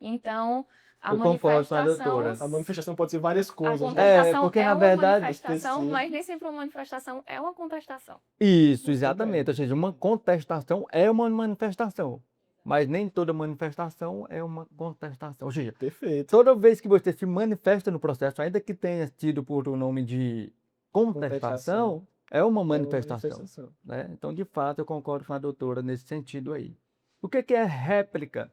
Então, a Eu concordo com a manifestação... doutora. A manifestação pode ser várias A coisas, né? contestação porque, é na uma verdade, manifestação, específico. mas nem sempre uma manifestação é uma contestação. Isso, Muito exatamente. bem. Ou seja, uma contestação é uma manifestação, mas nem toda manifestação é uma contestação. Ou seja, Perfeito. toda vez que você se manifesta no processo, ainda que tenha sido por o nome de contestação, é uma manifestação, né? Então, de fato, eu concordo com a doutora nesse sentido aí. O que é réplica?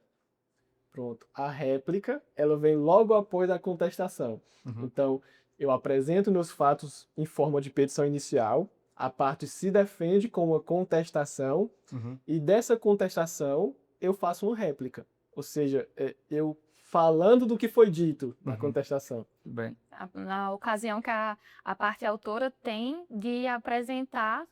Pronto. A réplica, ela vem logo após a contestação. Uhum. Então, eu apresento meus fatos em forma de petição inicial, a parte se defende com uma contestação, Uhum. e dessa contestação eu faço uma réplica. Ou seja, eu falando do que foi dito na Uhum. contestação. Bem, Na ocasião que a parte autora tem de apresentar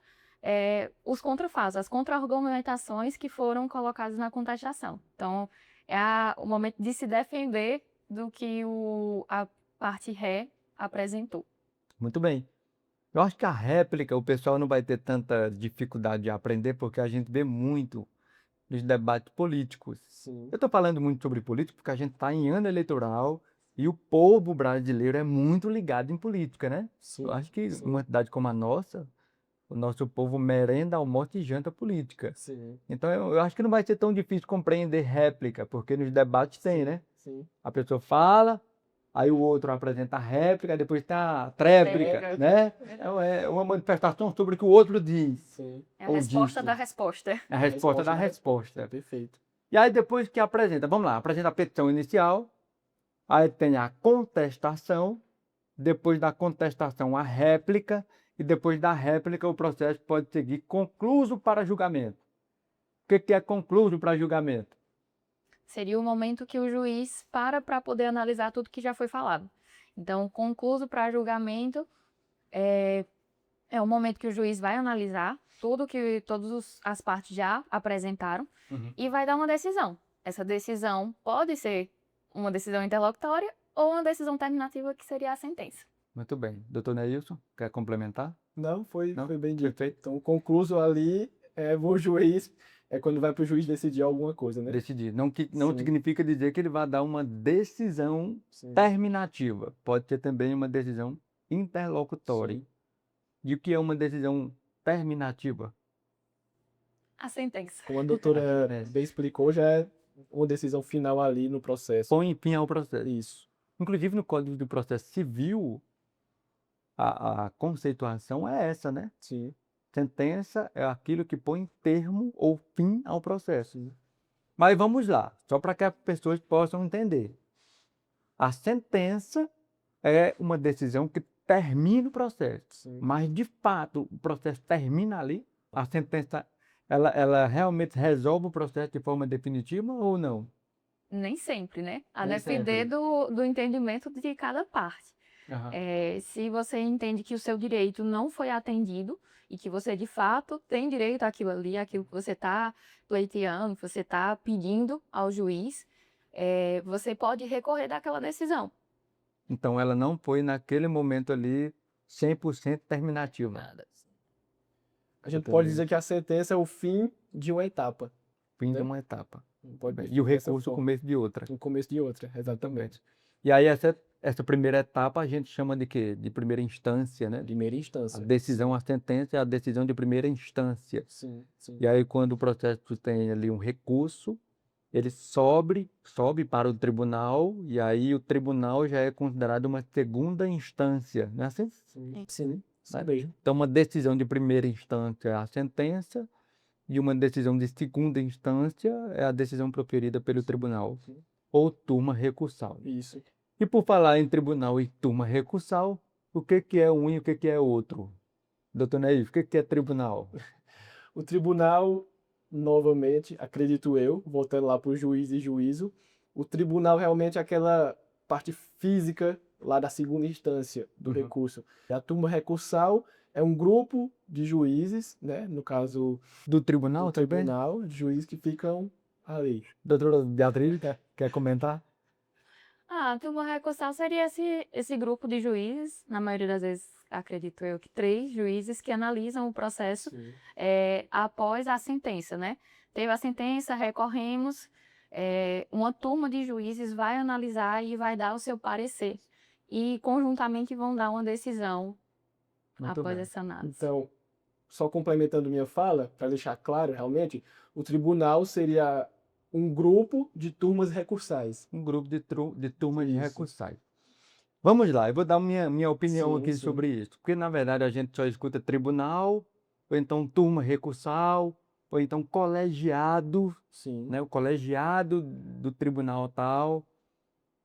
os contrafatos, as contra-argumentações que foram colocadas na contestação. Então, é o momento de se defender do que a parte ré apresentou. muito bem. Eu acho que a réplica o pessoal não vai ter tanta dificuldade de aprender, porque a gente vê muito nos debates políticos. Sim. Eu estou falando muito sobre política porque a gente está em ano eleitoral e o povo brasileiro é muito ligado em política, né? Sim. Eu acho que Sim. numa cidade como a nossa, o nosso povo merenda, almoça e janta política. Sim. Então eu acho que não vai ser tão difícil compreender réplica, porque nos debates tem, né? Sim. A pessoa fala, aí o outro apresenta a réplica, depois tem a tréplica, né? É uma manifestação sobre o que o outro diz. Sim. É a Ou resposta disse. da resposta. É a resposta da resposta. Perfeito. E aí depois que apresenta, vamos lá, apresenta a petição inicial, aí tem a contestação, depois da contestação a réplica, e depois da réplica o processo pode seguir concluso para julgamento. O que é concluso para julgamento? Seria o momento que o juiz para poder analisar tudo que já foi falado. Então, concluso para julgamento é o momento que o juiz vai analisar tudo que todas as partes já apresentaram e vai dar uma decisão. Essa decisão pode ser uma decisão interlocutória ou uma decisão terminativa, que seria a sentença. Muito bem. Doutor Neilson, quer complementar? Não, foi bem dito. Perfeito. Então, concluso ali, o juiz, quando vai para o juiz decidir alguma coisa, né? Decidir. Não Sim. significa dizer que ele vai dar uma decisão Sim. terminativa. Pode ter também uma decisão interlocutória. Sim. E o que é uma decisão terminativa? A sentença. Como a doutora bem explicou, já é uma decisão final ali no processo. Põe fim ao processo. Isso. Inclusive no Código de Processo Civil, a conceituação é essa, né? Sim. Sentença é aquilo que põe termo ou fim ao processo. Sim. Mas vamos lá, só para que as pessoas possam entender. A sentença é uma decisão que termina o processo. Sim. Mas, de fato, o processo termina ali? A sentença, ela realmente resolve o processo de forma definitiva ou não? Nem sempre, né? A Nem depender sempre. do entendimento de cada parte. Aham. Se você entende que o seu direito não foi atendido e que você de fato tem direito àquilo ali, àquilo que você está pleiteando, que você está pedindo ao juiz, você pode recorrer daquela decisão. Então, ela não foi, naquele momento ali, 100% terminativa. Nada. A gente Doutor pode Neil, dizer que a sentença é o fim de uma etapa, fim de né? uma etapa. Pode Bem, e o definir dessa recurso, o forma, começo de outra. no começo de outra, exatamente. E aí, essa primeira etapa a gente chama de quê? De primeira instância, né? Primeira A instância. decisão, a sentença é a decisão de primeira instância. Sim, sim. E aí, quando o processo tem ali um recurso, ele sobe para o tribunal, e aí o tribunal já é considerado uma segunda instância, não é assim? Sim, sim, isso Né? mesmo. Então, uma decisão de primeira instância é a sentença, e uma decisão de segunda instância é a decisão proferida pelo tribunal, Sim. ou turma recursal. Isso. E por falar em tribunal e turma recursal, o que que é um e o que que é outro? Doutor Neif, o que que é tribunal? O tribunal, novamente, acredito eu, voltando lá para o juiz e juízo, o tribunal realmente é aquela parte física lá da segunda instância do Uhum. recurso. A turma recursal é um grupo de juízes, né? No caso Do tribunal do também? tribunal, de juízes que ficam ali. Doutora Beatriz, quer comentar? A turma recursal seria esse grupo de juízes, na maioria das vezes, acredito eu, que 3 juízes que analisam o processo Sim. após a sentença, né? Teve a sentença, recorremos, uma turma de juízes vai analisar e vai dar o seu parecer. E conjuntamente vão dar uma decisão Muito após bem. essa análise. Então, só complementando minha fala, para deixar claro realmente, o tribunal seria um grupo de turmas recursais. Um grupo de turmas de Isso. recursais. Vamos lá, eu vou dar minha opinião Sim, aqui sim. sobre isso. Porque, na verdade, a gente só escuta tribunal, ou então turma recursal, ou então colegiado, Sim. né? O colegiado do tribunal tal,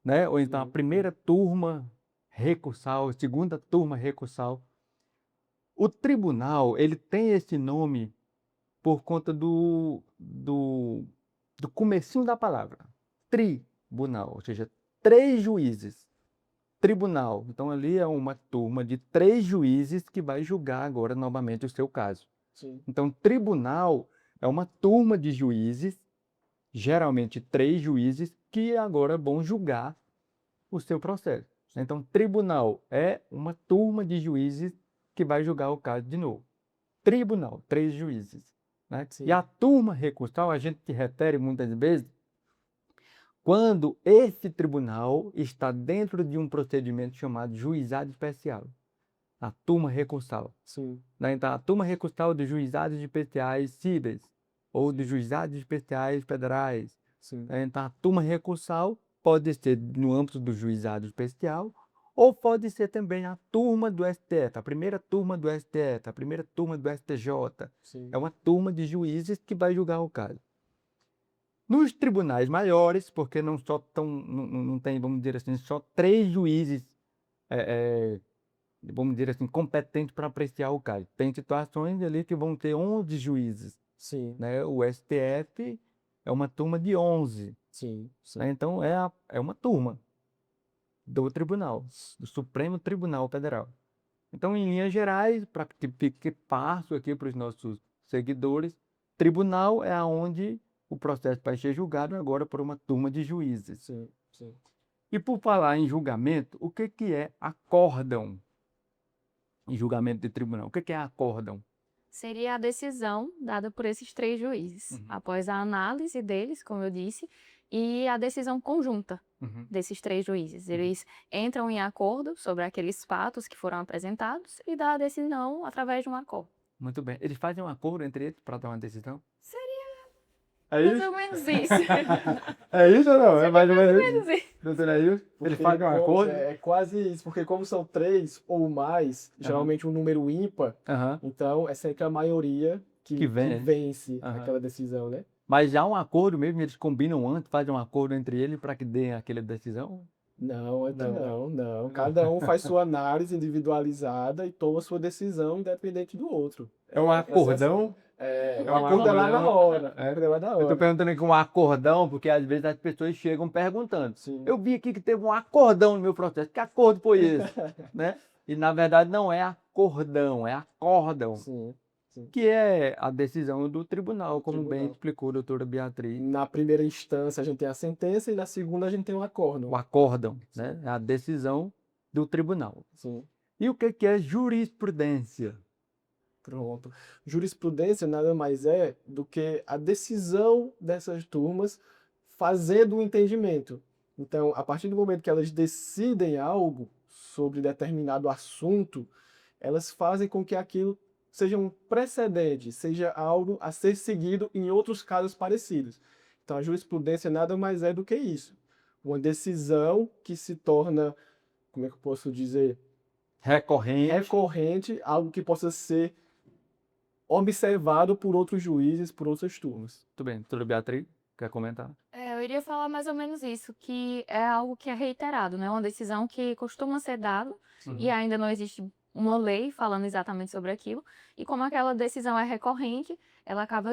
né? Ou então a Sim. primeira turma recursal, a segunda turma recursal. O tribunal, ele tem esse nome por conta do comecinho da palavra. Tribunal, ou seja, 3 juízes. Tribunal. Então, ali é uma turma de 3 juízes que vai julgar agora novamente o seu caso. Sim. Então, tribunal é uma turma de juízes, geralmente 3 juízes, que agora vão julgar o seu processo. Então, tribunal é uma turma de juízes que vai julgar o caso de novo. Tribunal, 3 juízes. Né? Sim. E a turma recursal, a gente se refere muitas vezes quando esse tribunal está dentro de um procedimento chamado juizado especial, a turma recursal. Sim. Né? Então, a turma recursal dos juizados especiais cíveis ou dos juizados especiais federais. Sim. Né? Então, a turma recursal pode ser no âmbito do juizado especial ou pode ser também a turma do STF, a primeira turma do STF, a primeira turma do STJ. Sim. É uma turma de juízes que vai julgar o caso. Nos tribunais maiores, porque não tem, vamos dizer assim, só 3 juízes, vamos dizer assim, competentes para apreciar o caso. Tem situações ali que vão ter 11 juízes, Sim. né? O STF é uma turma de 11, Sim. Sim. né? Então é uma turma do tribunal, do Supremo Tribunal Federal. Então, em linhas gerais, para que fique fácil aqui para os nossos seguidores, tribunal é onde o processo vai ser julgado agora por uma turma de juízes. Sim. Sim. E por falar em julgamento, o que que é acórdão em julgamento de tribunal? O que que é acórdão? Seria a decisão dada por esses 3 juízes, Uhum. após a análise deles, como eu disse, e a decisão conjunta Uhum. desses 3 juízes. Eles entram em acordo sobre aqueles fatos que foram apresentados e dá a decisão através de um acordo. Muito bem. Eles fazem um acordo entre eles para dar uma decisão? É Mais isso? ou menos isso. É isso ou não? É mais ou menos Menos isso. Doutor Neil, eles Porque fazem um acordo? É quase isso, porque como são 3 ou mais, geralmente um número ímpar, Aham. então é sempre a maioria Que que vence. vence Aham. aquela decisão, né? Mas já há um acordo mesmo, eles combinam antes, fazem um acordo entre eles para que dê aquela decisão? Não, Não. não. Cada um faz sua análise individualizada e toma sua decisão independente do outro. É um acordão? O É um acordo é lá na acordão? hora. O É. acordo é lá na Eu tô hora. perguntando aqui um acordão, porque às vezes as pessoas chegam perguntando. Sim. Eu vi aqui que teve um acordão no meu processo. Que acordo foi esse? Né? E na verdade não é acordão, é acórdão, Sim. que é a decisão do tribunal, como bem Tribunal. explicou a doutora Beatriz. Na primeira instância a gente tem a sentença e na segunda a gente tem o O acórdão. acórdão, né? É a decisão do tribunal. Sim. E o que é jurisprudência? Pronto. Jurisprudência nada mais é do que a decisão dessas turmas fazendo o entendimento. Então, a partir do momento que elas decidem algo sobre determinado assunto, elas fazem com que aquilo seja um precedente, seja algo a ser seguido em outros casos parecidos. Então, a jurisprudência nada mais é do que isso. Uma decisão que se torna, como é que eu posso dizer, recorrente, algo que possa ser observado por outros juízes, por outras turmas. Muito bem, doutora Beatriz, quer comentar? Eu iria falar mais ou menos isso, que é algo que é reiterado, né? Uma decisão que costuma ser dada e ainda não existe uma lei falando exatamente sobre aquilo. E como aquela decisão é recorrente, ela acaba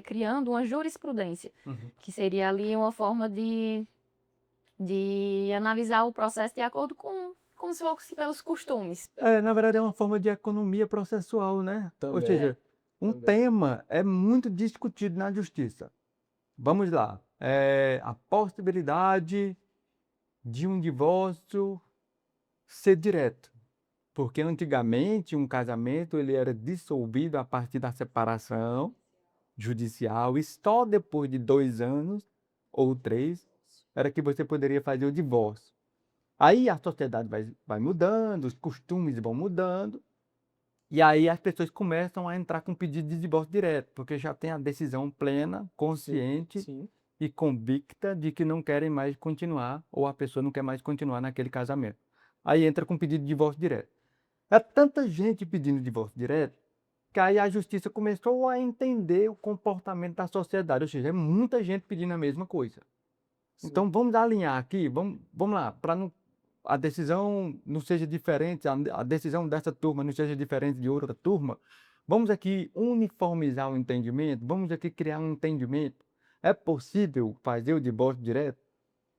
criando uma jurisprudência, que seria ali uma forma de analisar o processo de acordo com como se fosse pelos costumes. Na verdade é uma forma de economia processual, né? Ou Também. seja, um Também. tema é muito discutido na justiça. Vamos lá. A possibilidade de um divórcio ser direto. Porque antigamente um casamento ele era dissolvido a partir da separação judicial e só depois de 2 anos ou 3 era que você poderia fazer o divórcio. Aí a sociedade vai mudando, os costumes vão mudando, e aí as pessoas começam a entrar com pedido de divórcio direto, porque já tem a decisão plena, consciente Sim. e convicta de que não querem mais continuar, ou a pessoa não quer mais continuar naquele casamento. Aí entra com pedido de divórcio direto. É tanta gente pedindo divórcio direto, que aí a justiça começou a entender o comportamento da sociedade, ou seja, é muita gente pedindo a mesma coisa. Então vamos alinhar aqui, vamos lá, para a decisão não seja diferente, a decisão dessa turma não seja diferente de outra turma. Vamos aqui uniformizar o entendimento, vamos aqui criar um entendimento. É possível fazer o divórcio direto?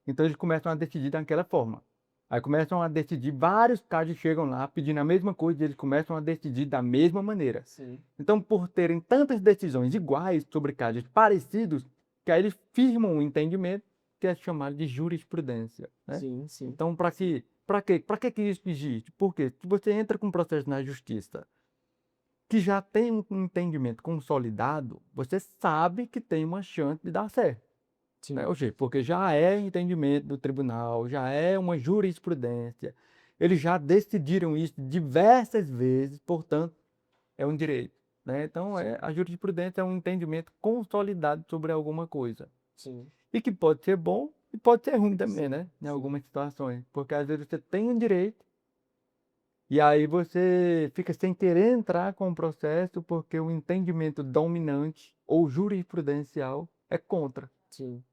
Então eles começam a decidir daquela forma. Aí começam a decidir, vários casos chegam lá pedindo a mesma coisa e eles começam a decidir da mesma maneira. Sim. Então, por terem tantas decisões iguais sobre casos parecidos, que aí eles firmam um entendimento que é chamado de jurisprudência, né? Sim. Então, para que isso existe? Porque se você entra com um processo na justiça que já tem um entendimento consolidado, você sabe que tem uma chance de dar certo. Sim. Né? Ou seja, porque já é entendimento do tribunal, já é uma jurisprudência. Eles já decidiram isso diversas vezes, portanto, é um direito. Né? Então, a jurisprudência é um entendimento consolidado sobre alguma coisa. Sim. E que pode ser bom e pode ser ruim também, Sim, né? Em sim. algumas situações. Porque às vezes você tem um direito e aí você fica sem querer entrar com o processo porque o entendimento dominante ou jurisprudencial é contra. Sim.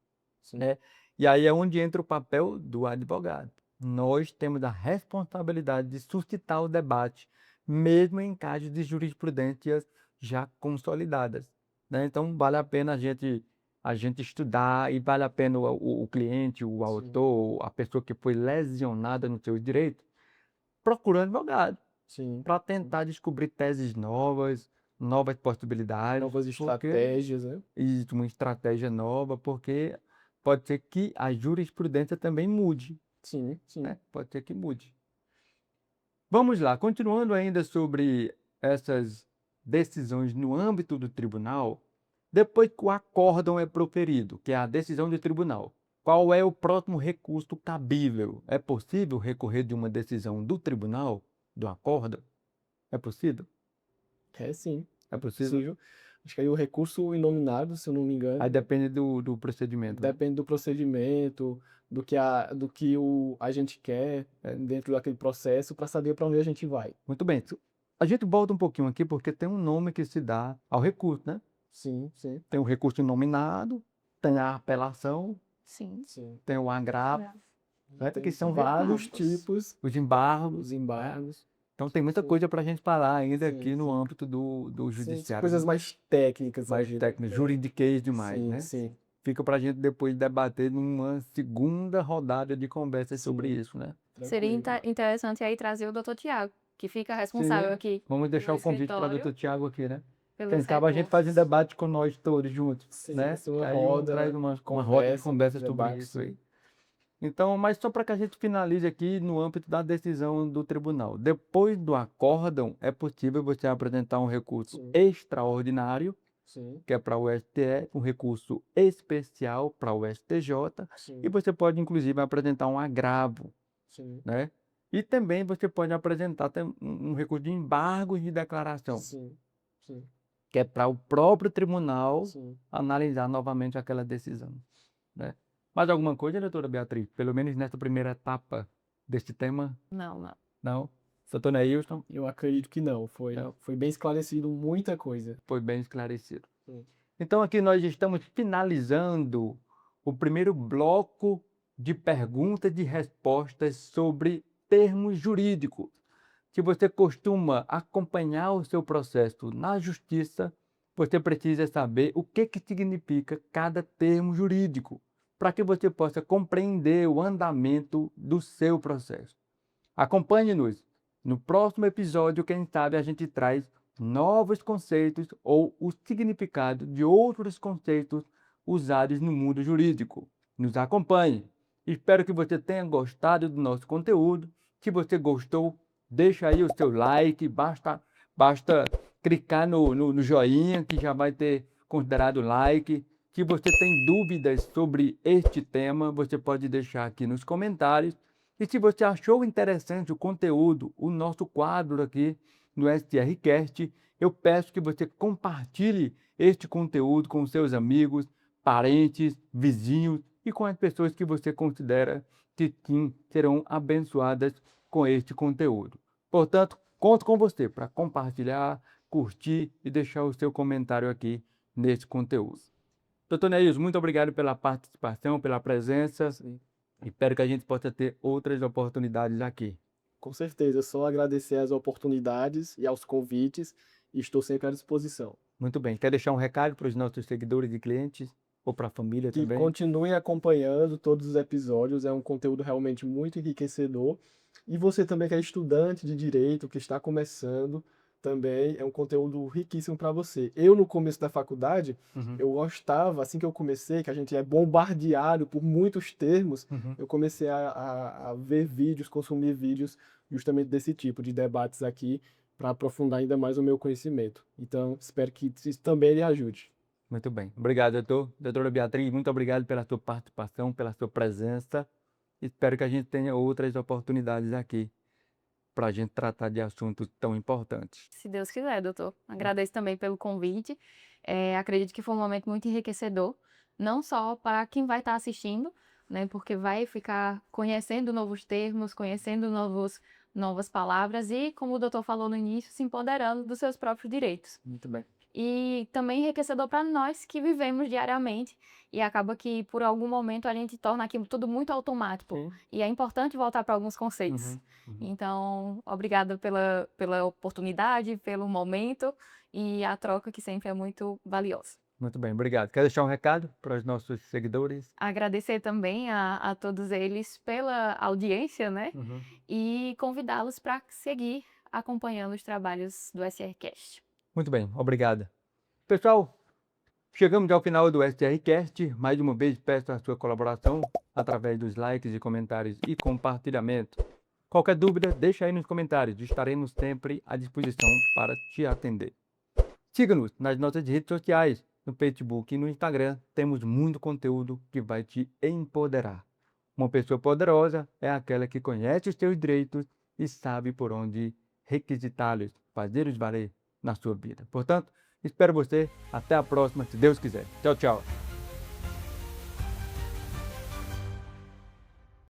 Né? E aí é onde entra o papel do advogado. Nós temos a responsabilidade de suscitar o debate, mesmo em casos de jurisprudências já consolidadas. Né? Então, vale a pena a gente estudar e vale a pena o cliente, o autor, a pessoa que foi lesionada nos seus direitos, procurar um advogado Sim. para tentar descobrir teses novas, novas possibilidades. Novas estratégias, né? Isso, uma estratégia nova, porque pode ser que a jurisprudência também mude, Sim. né? Pode ser que mude. Vamos lá, continuando ainda sobre essas decisões no âmbito do tribunal, depois que o acórdão é proferido, que é a decisão do tribunal, qual é o próximo recurso cabível? É possível recorrer de uma decisão do tribunal, do acórdão? É possível? Sim. É possível? Acho que aí o recurso inominado, se eu não me engano, Aí depende do procedimento, né? depende do procedimento, do que a gente quer dentro daquele processo para saber para onde a gente vai. Muito bem. A gente volta um pouquinho aqui porque tem um nome que se dá ao recurso, né? Sim. Tem o recurso nominado, tem a apelação, Sim. Sim. tem o agravo né? Tem Que são vários recursos. tipos, os embargos. os embargos. Então tem muita Sim. coisa para a gente falar ainda Sim, aqui no sim. âmbito do Sim, são judiciário, coisas mais técnicas mais ali, né? técnico, juridiquês demais, Sim, né? sim, Fica para a gente depois debater numa segunda rodada de conversas sobre sim. isso, né? Seria Tranquilo. interessante aí trazer o doutor Tiago, que fica responsável Sim, aqui vamos deixar no o convite para o escritório doutor Tiago aqui, né? pelos Quem sabe a gente faz um recursos. debate com nós todos juntos, Sim, né? vai ser uma Aí um traz roda, uma roda de conversa sobre debate, isso sim. aí. Então, mas só para que a gente finalize aqui no âmbito da decisão do tribunal. Depois do acórdão, é possível você apresentar um recurso Sim, extraordinário, sim, que é para o STF, um recurso especial para o STJ, e sim, você pode, inclusive, apresentar um agravo, sim, né? E também você pode apresentar um recurso de embargo de declaração, sim, sim, que é para o próprio tribunal sim. analisar novamente aquela decisão, né? Mais alguma coisa, doutora Beatriz? Pelo menos nessa primeira etapa deste tema? Não, não. Não? Doutor Neilson? Eu acredito que não. Não, Foi bem esclarecido muita coisa. foi bem esclarecido. Sim. Então, aqui nós estamos finalizando o primeiro bloco de perguntas e respostas sobre termos jurídicos. Se você costuma acompanhar o seu processo na justiça, você precisa saber o que significa cada termo jurídico, para que você possa compreender o andamento do seu processo. Acompanhe-nos. No próximo episódio, quem sabe a gente traz novos conceitos ou o significado de outros conceitos usados no mundo jurídico. Nos acompanhe. Espero que você tenha gostado do nosso conteúdo. Se você gostou, deixa aí o seu like, basta clicar no joinha, que já vai ter considerado like. Se você tem dúvidas sobre este tema, você pode deixar aqui nos comentários. E se você achou interessante o conteúdo, o nosso quadro aqui no STRcast, eu peço que você compartilhe este conteúdo com seus amigos, parentes, vizinhos e com as pessoas que você considera que sim, serão abençoadas com este conteúdo. Portanto, conto com você para compartilhar, curtir e deixar o seu comentário aqui nesse conteúdo. Doutor Neils, muito obrigado pela participação, pela presença. Sim. Espero que a gente possa ter outras oportunidades aqui. Com certeza, só agradecer as oportunidades e aos convites e estou sempre à disposição. Muito bem. Quer deixar um recado para os nossos seguidores e clientes? Ou para a família Que também? continuem acompanhando todos os episódios, é um conteúdo realmente muito enriquecedor. E você também que é estudante de direito, que está começando, também é um conteúdo riquíssimo para você. Eu, no começo da faculdade, Uhum, eu gostava, assim que eu comecei, que a gente é bombardeado por muitos termos, uhum. eu comecei a ver vídeos, consumir vídeos justamente desse tipo de debates aqui, para aprofundar ainda mais o meu conhecimento. Então, espero que isso também lhe ajude. Muito bem. Obrigado, doutor. Doutora Beatriz, muito obrigado pela sua participação, pela sua presença. Espero que a gente tenha outras oportunidades aqui para a gente tratar de assuntos tão importantes. Se Deus quiser, doutor. Agradeço também pelo convite. Acredito que foi um momento muito enriquecedor, não só para quem vai estar assistindo, né, porque vai ficar conhecendo novos termos, conhecendo novas palavras e, como o doutor falou no início, se empoderando dos seus próprios direitos. Muito bem. E também enriquecedor para nós que vivemos diariamente e acaba que por algum momento a gente torna aquilo tudo muito automático. Sim. E é importante voltar para alguns conceitos. Uhum. Então, obrigada pela oportunidade, pelo momento e a troca que sempre é muito valiosa. Muito bem, obrigado. Quer deixar um recado para os nossos seguidores? Agradecer também a todos eles pela audiência, né? Uhum. E convidá-los para seguir acompanhando os trabalhos do SRCast. Muito bem, obrigado. Pessoal, chegamos ao final do STRcast. Mais uma vez peço a sua colaboração através dos likes e comentários e compartilhamento. Qualquer dúvida, deixa aí nos comentários. Estaremos sempre à disposição para te atender. Siga-nos nas nossas redes sociais, no Facebook e no Instagram. Temos muito conteúdo que vai te empoderar. Uma pessoa poderosa é aquela que conhece os seus direitos e sabe por onde requisitá-los, fazê-los valer na sua vida. Portanto, espero você. Até a próxima, se Deus quiser. Tchau, tchau.